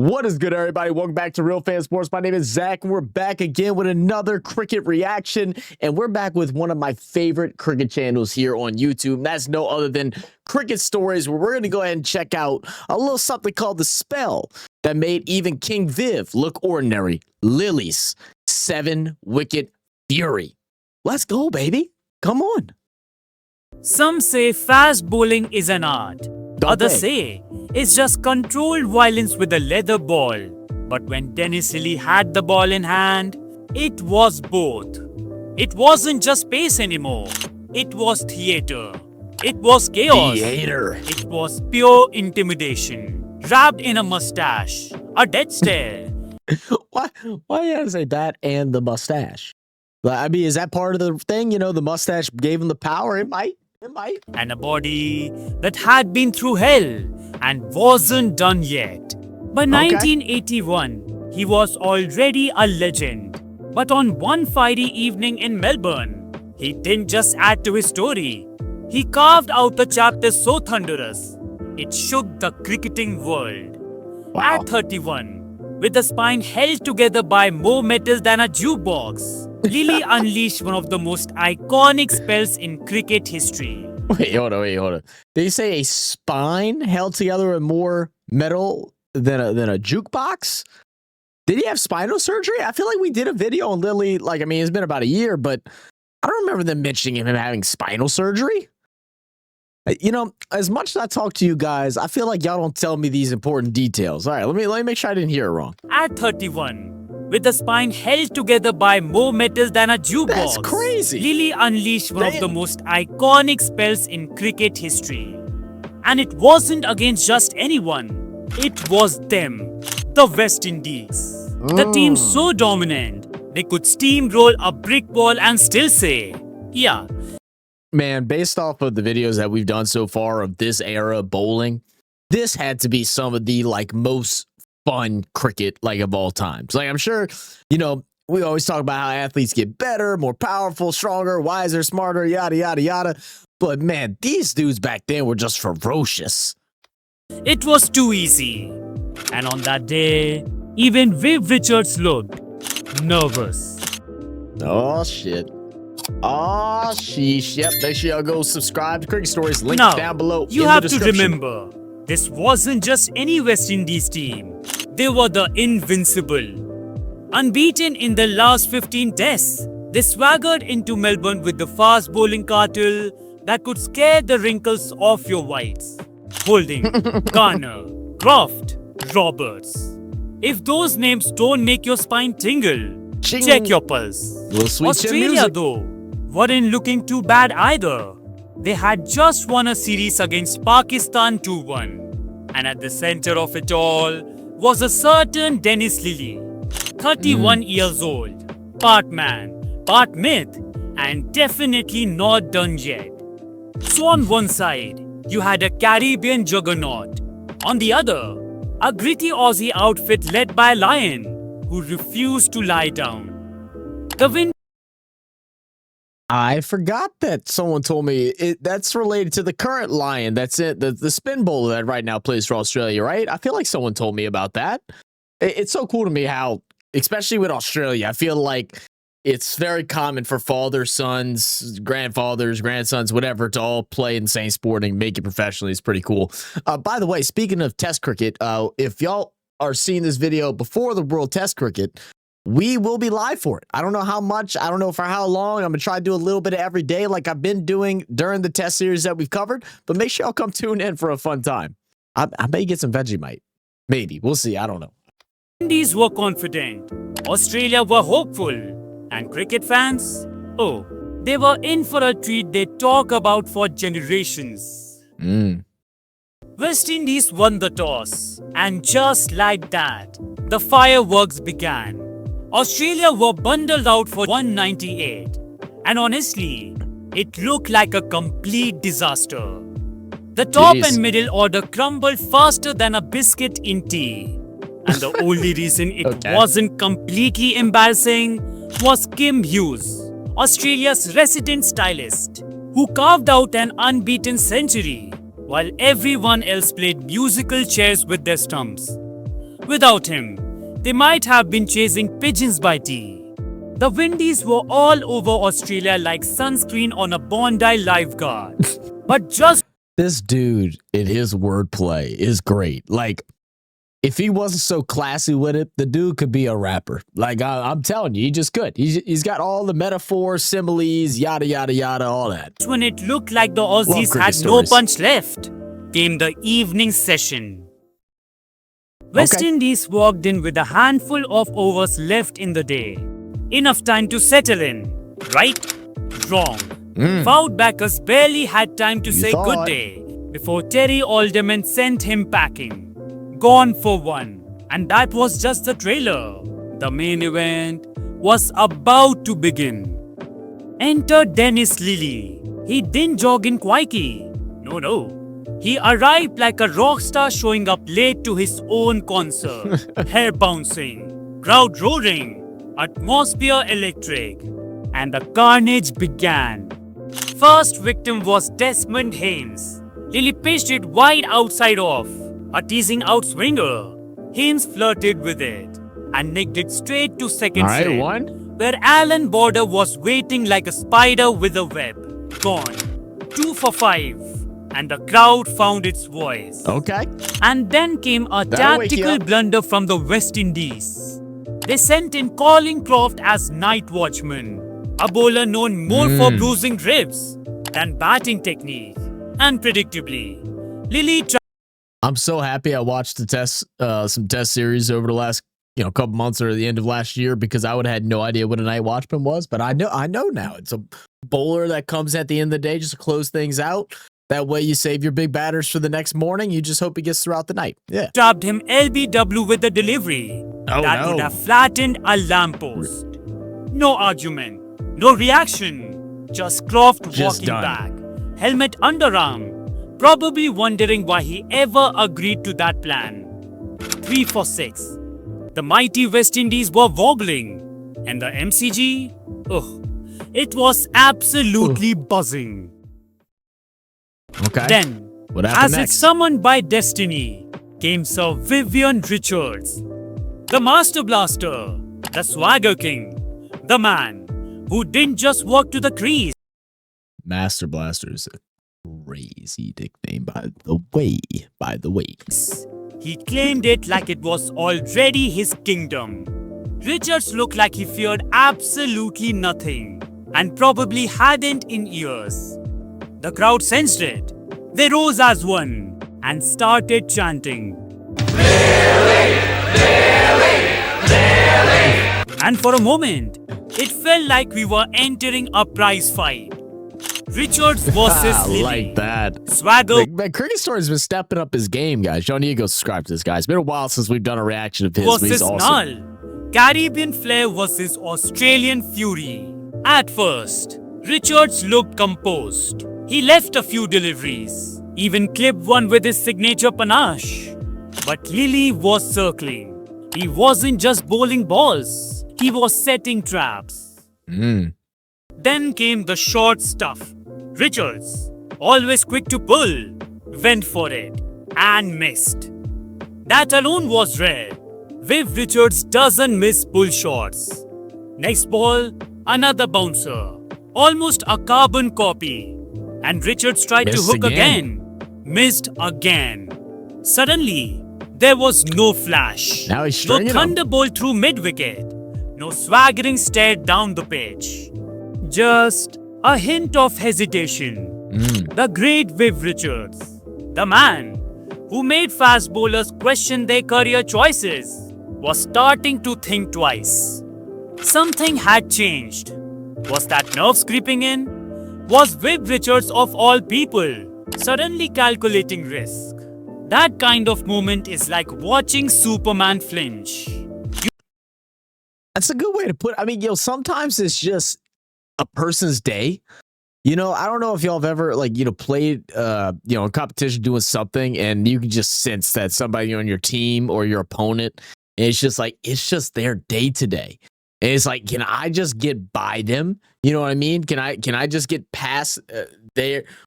What is good, everybody? Welcome back to Real Fan Sports. My name is Zach, and we're back again with another cricket reaction. And we're back with one of my favorite cricket channels here on YouTube. That's no other than Cricket Stories, where we're going to go ahead and check out a little something called The Spell that made even King Viv look ordinary. Lillee'S 7-wicket fury. Let's go, baby. Come on. Some say fast bowling is an art. Others say it's just controlled violence with a leather ball. But when Dennis Lillee had the ball in hand, it was both. It wasn't just pace anymore. It was theater. It was chaos. Theater. It was pure intimidation, wrapped in a mustache, a dead stare. Why you gotta say that and the mustache? I mean, is that part of the thing? You know, the mustache gave him the power. It might. And a body that had been through hell and wasn't done yet. By 1981, he was already a legend. But on one fiery evening in Melbourne, he didn't just add to his story. He carved out a chapter so thunderous, it shook the cricketing world. Wow. At 31, with the spine held together by more metal than a jukebox, Lillee unleashed one of the most iconic spells in cricket history. Wait, hold on. Did you say a spine held together with more metal than a jukebox? Did he have spinal surgery? I feel like we did a video on Lillee. Like, I mean, it's been about a year, but I don't remember them mentioning him having spinal surgery. You know, as much as I talk to you guys, I feel like y'all don't tell me these important details. All right, let me make sure I didn't hear it wrong. At 31, with the spine held together by more metal than a jukebox, that's crazy. Lillee unleashed one of the most iconic spells in cricket history. And it wasn't against just anyone. It was them, the West Indies. The team so dominant, they could steamroll a brick wall and still say, yeah. Man, based off of the videos that we've done so far of this era of bowling, this had to be some of the most fun cricket of all times. I'm sure, you know, we always talk about how athletes get better, more powerful, stronger, wiser, smarter, yada, yada, yada. But man, these dudes back then were just ferocious. It was too easy. And on that day, even Viv Richards looked nervous. Oh, shit. Oh, sheesh. Yep, make sure y'all go subscribe to Cricket Stories. Link down below. You have to remember, this wasn't just any West Indies team. They were the invincible. Unbeaten in the last 15 tests, they swaggered into Melbourne with the fast bowling cartel that could scare the wrinkles off your whites. Holding, Garner, Croft, Roberts. If those names don't make your spine tingle, check your pulse. Australia, though, weren't looking too bad either. They had just won a series against Pakistan 2-1. And at the center of it all was a certain Dennis Lillee, 31 years old, part man, part myth, and definitely not done yet. So on one side, you had a Caribbean juggernaut. On the other, a gritty Aussie outfit led by a lion who refused to lie down. The win. I forgot that someone told me that's related to the current Lion. That's it, the spin bowler that right now plays for Australia, right? I feel like someone told me about that. It's so cool to me how, especially with Australia, I feel like it's very common for fathers, sons, grandfathers, grandsons, whatever, to all play in the same sport and make it professionally. It's pretty cool. By the way, speaking of Test cricket, if y'all are seeing this video before the World Test Cricket, we will be live for it. I don't know how much. I don't know for how long. I'm going to try to do a little bit of every day like I've been doing during the test series that we've covered. But make sure y'all come tune in for a fun time. I may get some Vegemite. Maybe. We'll see. I don't know. Indies were confident. Australia were hopeful. And cricket fans? Oh, they were in for a treat they talk about for generations. West Indies won the toss. And just like that, the fireworks began. Australia were bundled out for 198. And honestly, it looked like a complete disaster. The top and middle order crumbled faster than a biscuit in tea. And the only reason it wasn't completely embarrassing was Kim Hughes, Australia's resident stylist, who carved out an unbeaten century while everyone else played musical chairs with their stumps. Without him, they might have been chasing pigeons by tea. The Windies were all over Australia like sunscreen on a Bondi lifeguard. But just This dude in his wordplay is great. Like, if he wasn't so classy with it, the dude could be a rapper. Like, I'm telling you, he just could. He's got all the metaphors, similes, yada, yada, yada, all that. when it looked like the Aussies cricket had stories. no punch left, came the evening session. West Indies walked in with a handful of overs left in the day. Enough time to settle in. Right? Wrong. Foul backers barely had time to say good thought. day before Terry Alderman sent him packing. Gone for one. And that was just the trailer. The main event was about to begin. Enter Dennis Lillee'S. He didn't jog in quirky. No. He arrived like a rock star showing up late to his own concert. Hair bouncing, crowd roaring, atmosphere electric. And the carnage began. First victim was Desmond Haynes. Lillee'S pitched it wide outside off, a teasing out swinger. Haynes flirted with it and nicked it straight to second All right, set, one. where Alan Border was waiting like a spider with a web. Gone. 2 for 5. And the crowd found its voice. Okay. And then came a That'll wake you tactical up. blunder from the West Indies. They sent in Colin Croft as night watchman, a bowler known more for bruising ribs than batting technique. And predictably, Lillee'S I'm so happy I watched some test series over the last couple months or the end of last year, because I would have had no idea what a night watchman was. But I know now it's a bowler that comes at the end of the day just to close things out. That way you save your big batters for the next morning. You just hope he gets throughout the night. Yeah. trapped him LBW with a delivery that would have flattened a lamppost. No argument, no reaction, just Croft Just walking done. back, helmet underarm, probably wondering why he ever agreed to that plan. 3 for 6. The mighty West Indies were wobbling, and the MCG, it was absolutely buzzing. Okay. Then, What happened as next? if summoned by destiny, came Sir Vivian Richards, the Master Blaster, the Swagger King, the man who didn't just walk to the crease. Master Blaster is a crazy nickname, by the way. He claimed it like it was already his kingdom. Richards looked like he feared absolutely nothing, and probably hadn't in years. The crowd sensed it. They rose as one and started chanting. And for a moment, it felt like we were entering a prize fight. Richards versus I Lillee'S. like that. Swagger Man, Cricket Story's been stepping up his game, guys. Y'all need to go subscribe to this guy. It's been a while since we've done a reaction of his. But he's versus awesome. Null. Caribbean flair versus Australian fury. At first, Richards looked composed. He left a few deliveries, even clipped one with his signature panache. But Lillee'S was circling. He wasn't just bowling balls, he was setting traps. Then came the short stuff. Richards, always quick to pull, went for it and missed. That alone was rare. Viv Richards doesn't miss pull shots. Next ball, another bouncer, almost a carbon copy. And Richards tried to Missed hook again. Missed again. Suddenly, there was no flash. Now he's no stringing 'em. thunderbolt through mid-wicket. No swaggering stare down the pitch. Just a hint of hesitation. The great Viv Richards, the man who made fast bowlers question their career choices, was starting to think twice. Something had changed. Was that nerves creeping in? Was Viv Richards of all people suddenly calculating risk? That kind of moment is like watching Superman flinch. That's a good way to put it. I mean, sometimes it's just a person's day. I don't know if y'all have ever played a competition doing something, and you can just sense that somebody on your team or your opponent, and it's just their day today. And it's like, can I just get by them? You know what I mean? Can I just get past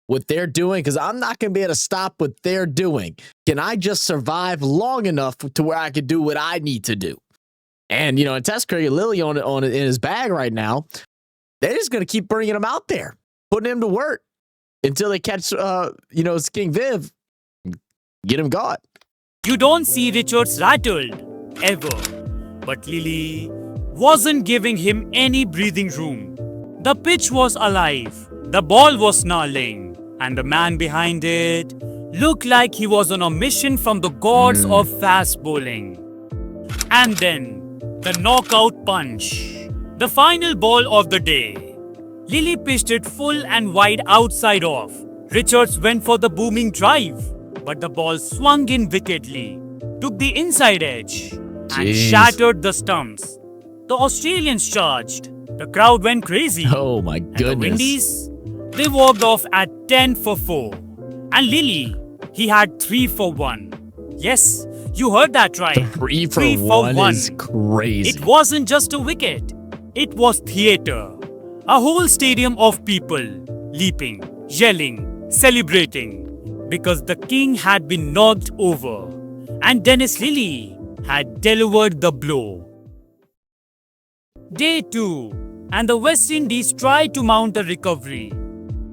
what they're doing? Because I'm not going to be able to stop what they're doing. Can I just survive long enough to where I could do what I need to do? And, you know, in test cricket, Lillee'S on in his bag right now, they're just going to keep bringing him out there, putting him to work until they catch, you know, King Viv, get him got. You don't see Richards rattled, ever. But Lillee'S wasn't giving him any breathing room. The pitch was alive, the ball was snarling, and the man behind it looked like he was on a mission from the gods of fast bowling. And then, the knockout punch. The final ball of the day. Lillee'S pitched it full and wide outside off. Richards went for the booming drive, but the ball swung in wickedly, took the inside edge, and shattered the stumps. The Australians charged. The crowd went crazy. Oh my goodness. And the Windies, they walked off at 10 for 4. And Lillee'S, he had 3 for 1. Yes, you heard that right. 3 for 1 is crazy. It wasn't just a wicket. It was theatre. A whole stadium of people leaping, yelling, celebrating because the king had been knocked over and Dennis Lillee'S had delivered the blow. Day 2, and the West Indies tried to mount a recovery.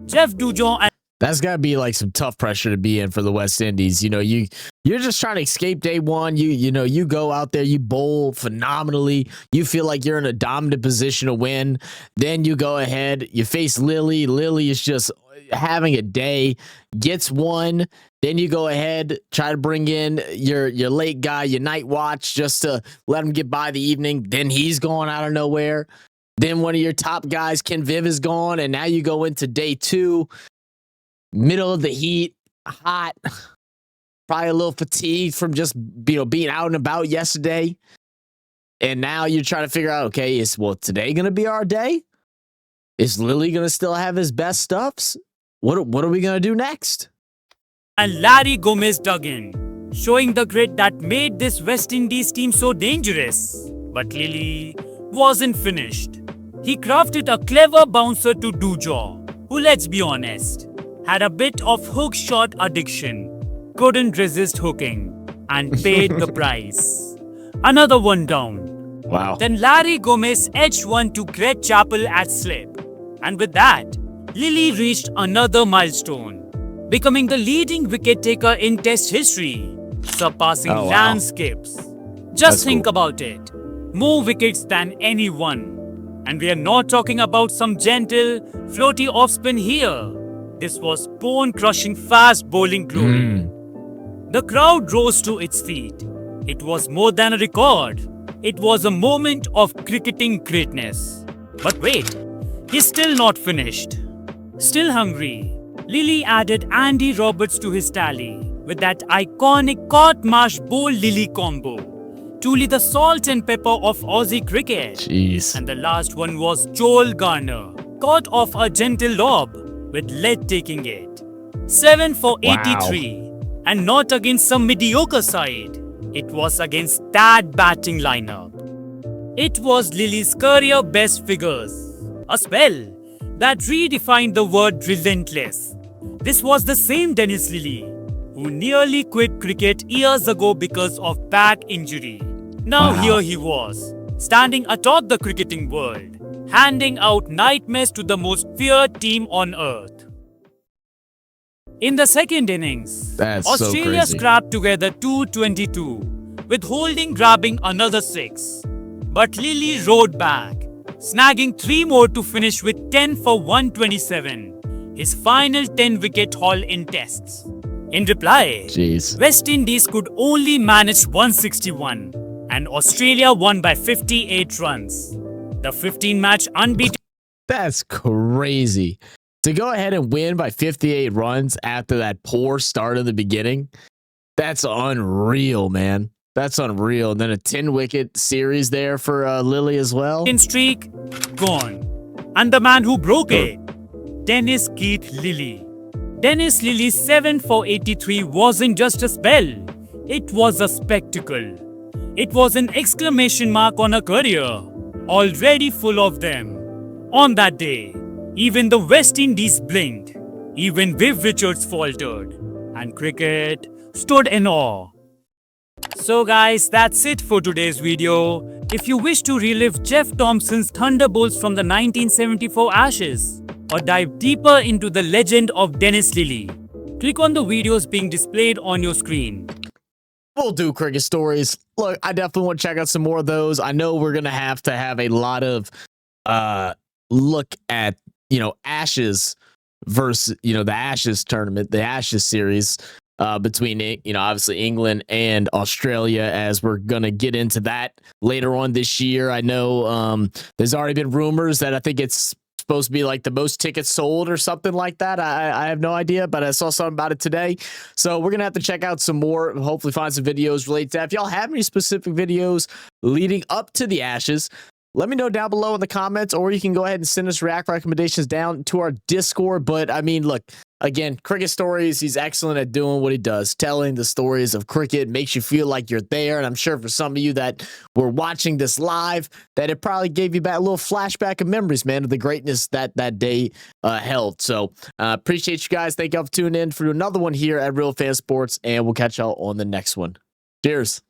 Jeff Dujon and that's got to be like some tough pressure to be in for the West Indies. You know, you're just trying to escape day one. You know, you go out there, you bowl phenomenally. You feel like you're in a dominant position to win. Then you go ahead, you face Lillee'S. Lillee'S is just having a day, gets one. Then you go ahead, try to bring in your late guy, your night watch, just to let him get by the evening. Then he's gone out of nowhere. Then one of your top guys, Ken Viv, is gone. And now you go into day 2. Middle of the heat, hot, probably a little fatigued from just being out and about yesterday. And now you're trying to figure out, okay, is today going to be our day? Is Lillee'S going to still have his best stuffs? What are we going to do next? And Larry Gomez dug in, showing the grit that made this West Indies team so dangerous. But Lillee'S wasn't finished. He crafted a clever bouncer to Dujon, who, let's be honest, had a bit of hook shot addiction, couldn't resist hooking, and paid the price. Another one down. Wow. Then Larry Gomez edged one to Greg Chappell at slip. And with that, Lillee'S reached another milestone, becoming the leading wicket taker in Test history, surpassing landscapes. Just think about it. More wickets than anyone. And we are not talking about some gentle, floaty off-spin here. This was bone-crushing fast bowling glory. The crowd rose to its feet. It was more than a record. It was a moment of cricketing greatness. But wait, he's still not finished. Still hungry, Lillee'S added Andy Roberts to his tally with that iconic Cot Marsh Bowl Lillee'S combo. Truly the salt and pepper of Aussie cricket. Jeez. And the last one was Joel Garner, caught off a gentle lob, with lead taking it. 7 for 83. And not against some mediocre side. It was against that batting lineup. It was Lillee'S career best figures. A spell that redefined the word relentless. This was the same Dennis Lillee'S who nearly quit cricket years ago because of back injury. Now here he was, standing atop the cricketing world, handing out nightmares to the most feared team on earth. In the second innings, Australia scrapped together 222, with Holding grabbing another 6. But Lillee'S rode back, snagging 3 more to finish with 10 for 127, his final 10-wicket haul in tests. In reply, West Indies could only manage 161, and Australia won by 58 runs. The 15-match unbeaten. That's crazy. To go ahead and win by 58 runs after that poor start in the beginning, that's unreal, man. That's unreal. And then a 10-wicket series there for Lillee'S as well. Streak gone. And the man who broke it, Dennis Keith Lillee'S. Dennis Lillee'S 7 for 83 wasn't just a spell. It was a spectacle. It was an exclamation mark on a career. already full of them. On that day, even the West Indies blinked, even Viv Richards faltered, and cricket stood in awe. So guys, that's it for today's video. If you wish to relive Jeff Thompson's thunderbolts from the 1974 Ashes, or dive deeper into the legend of Dennis Lillee, click on the videos being displayed on your screen. We'll do cricket stories. Look, I definitely want to check out some more of those. I know we're going to have a lot of look at, Ashes versus, the Ashes tournament, the Ashes series between, obviously England and Australia, as we're going to get into that later on this year. I know there's already been rumors that I think it's supposed to be like the most tickets sold or something like that. I have no idea, but I saw something about it today. So we're going to have to check out some more, hopefully find some videos related to that. If y'all have any specific videos leading up to the Ashes, let me know down below in the comments, or you can go ahead and send us react recommendations down to our Discord. But I mean, look, again, cricket stories, he's excellent at doing what he does. Telling the stories of cricket makes you feel like you're there. And I'm sure for some of you that were watching this live, that it probably gave you back a little flashback of memories, man, of the greatness that day held. So appreciate you guys. Thank you all for tuning in for another one here at Real Fan Sports, and we'll catch y'all on the next one. Cheers.